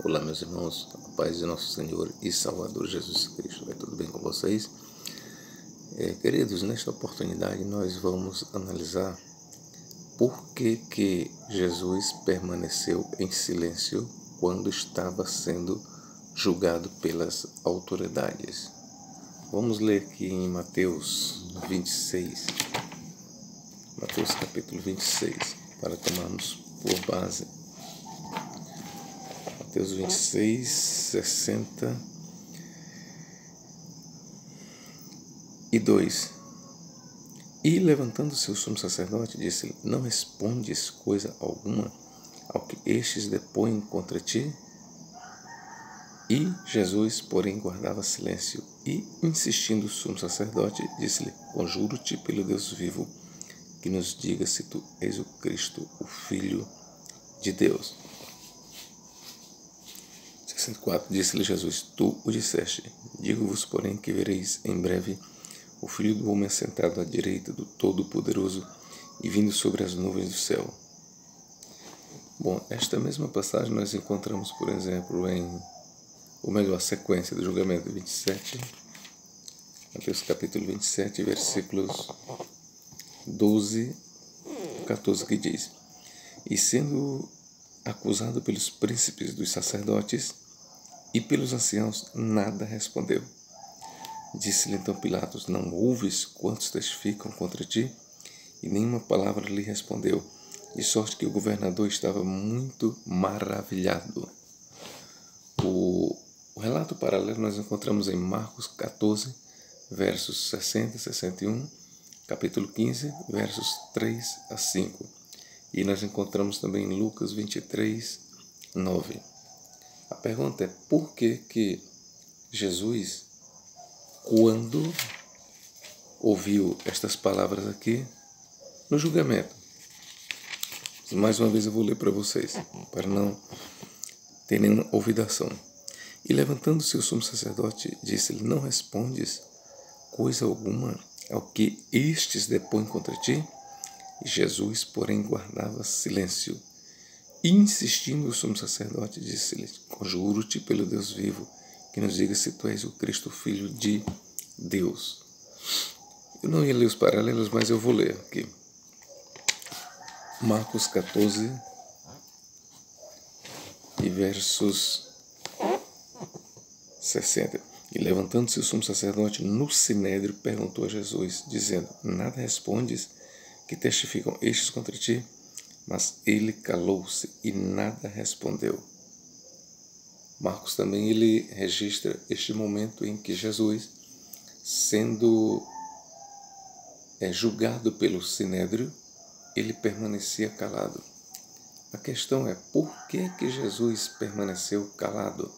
Olá, meus irmãos, a paz de nosso Senhor e Salvador Jesus Cristo. Vai tudo bem com vocês? Queridos, nesta oportunidade nós vamos analisar por que Jesus permaneceu em silêncio quando estava sendo julgado pelas autoridades. Vamos ler aqui em Mateus 26, Mateus capítulo 26, para tomarmos por base. Mateus 26, 62. E levantando-se o sumo sacerdote, disse-lhe: Não respondes coisa alguma ao que estes depõem contra ti? E Jesus, porém, guardava silêncio. E, insistindo o sumo sacerdote, disse-lhe: Conjuro-te pelo Deus vivo, que nos diga se tu és o Cristo, o Filho de Deus. 64. Disse-lhe Jesus: Tu o disseste. Digo-vos, porém, que vereis em breve o Filho do Homem assentado à direita do Todo-Poderoso e vindo sobre as nuvens do céu. Bom, esta mesma passagem nós encontramos, por exemplo, a sequência do julgamento 27, Mateus capítulo 27, versículos 12 e 14, que diz: E sendo acusado pelos príncipes dos sacerdotes e pelos anciãos, nada respondeu. Disse-lhe então Pilatos: Não ouves quantos testificam contra ti? E nenhuma palavra lhe respondeu, de sorte que o governador estava muito maravilhado. O relato paralelo nós encontramos em Marcos 14, versos 60 e 61, capítulo 15, versos 3 a 5. E nós encontramos também em Lucas 23, 9. A pergunta é: por que Jesus, quando ouviu estas palavras aqui no julgamento? Mais uma vez eu vou ler para vocês, para não ter nenhuma olvidação. E levantando-se o sumo sacerdote, disse-lhe: Não respondes coisa alguma ao que estes depõem contra ti? E Jesus, porém, guardava silêncio. E insistindo o sumo sacerdote, disse-lhe: Conjuro-te pelo Deus vivo, que nos diga se tu és o Cristo, Filho de Deus. Eu não ia ler os paralelos, mas eu vou ler aqui. Marcos 14 e versos 60. E levantando-se o sumo sacerdote no sinédrio, perguntou a Jesus, dizendo: Nada respondes que testificam estes contra ti? Mas ele calou-se e nada respondeu. Marcos também ele registra este momento em que Jesus, sendo julgado pelo sinédrio, ele permanecia calado. A questão é: por que Jesus permaneceu calado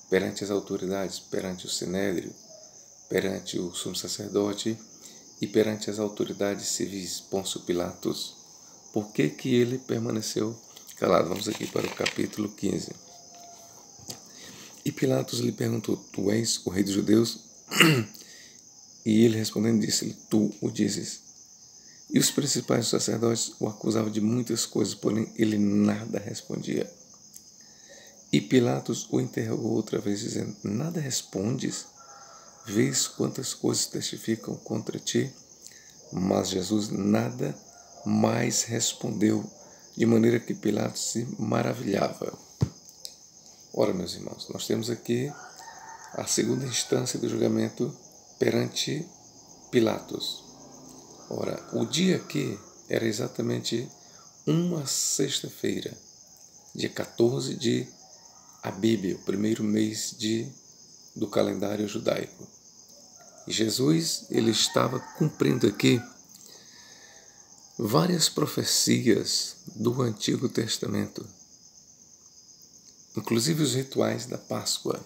perante as autoridades, perante o sinédrio, perante o sumo sacerdote e perante as autoridades civis, Pôncio Pilatos? Por que ele permaneceu calado? Vamos aqui para o capítulo 15. E Pilatos lhe perguntou: Tu és o rei dos judeus? E ele respondendo disse-lhe: Tu o dizes. E os principais sacerdotes o acusavam de muitas coisas, porém ele nada respondia. E Pilatos o interrogou outra vez, dizendo: Nada respondes? Vês quantas coisas testificam contra ti? Mas Jesus nada mais respondeu, de maneira que Pilatos se maravilhava. Ora, meus irmãos, nós temos aqui a segunda instância do julgamento perante Pilatos. Ora, o dia aqui era exatamente uma sexta-feira, dia 14 de Abíb, o primeiro mês do calendário judaico. E Jesus ele estava cumprindo aqui várias profecias do Antigo Testamento, inclusive os rituais da Páscoa.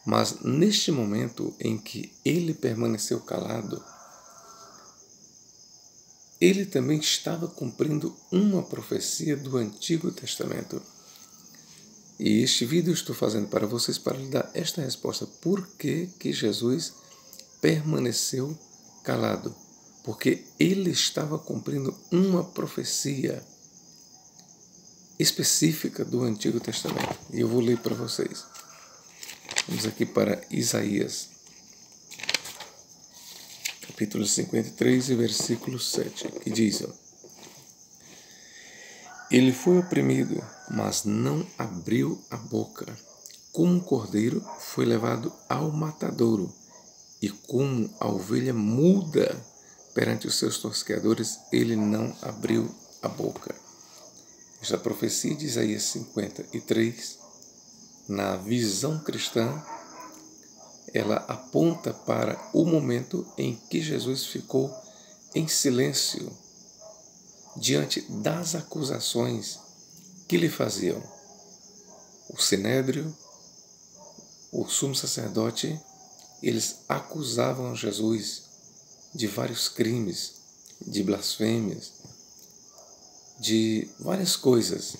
Mas neste momento em que ele permaneceu calado, ele também estava cumprindo uma profecia do Antigo Testamento. E este vídeo eu estou fazendo para vocês para lhe dar esta resposta. Por que Jesus permaneceu calado? Porque ele estava cumprindo uma profecia específica do Antigo Testamento. E eu vou ler para vocês. Vamos aqui para Isaías, capítulo 53 e versículo 7, que diz: Ele foi oprimido, mas não abriu a boca. Como um cordeiro foi levado ao matadouro, e como a ovelha muda perante os seus tosqueadores, ele não abriu a boca. Esta profecia de Isaías 53, na visão cristã, ela aponta para o momento em que Jesus ficou em silêncio diante das acusações que lhe faziam o sinédrio, o sumo sacerdote. Eles acusavam Jesus de vários crimes, de blasfêmias, de várias coisas,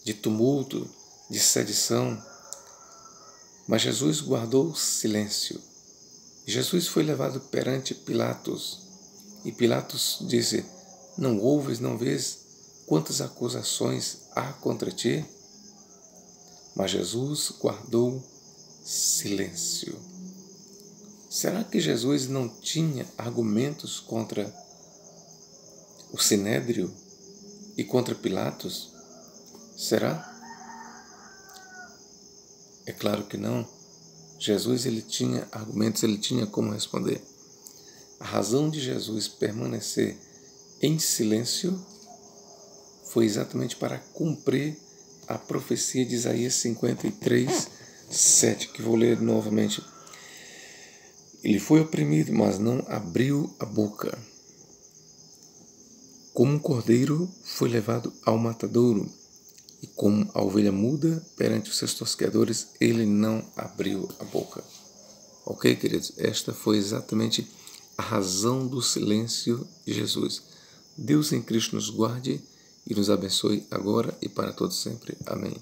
de tumulto, de sedição. Mas Jesus guardou silêncio. Jesus foi levado perante Pilatos, e Pilatos disse: Não ouves, não vês quantas acusações há contra ti? Mas Jesus guardou silêncio. Será que Jesus não tinha argumentos contra o sinédrio e contra Pilatos? Será? É claro que não. Jesus ele tinha argumentos, ele tinha como responder. A razão de Jesus permanecer em silêncio foi exatamente para cumprir a profecia de Isaías 53, 7, que vou ler novamente. Ele foi oprimido, mas não abriu a boca. Como um cordeiro foi levado ao matadouro, e como a ovelha muda perante os seus tosqueadores, ele não abriu a boca. Ok, queridos? Esta foi exatamente a razão do silêncio de Jesus. Deus em Cristo nos guarde e nos abençoe agora e para todos sempre. Amém.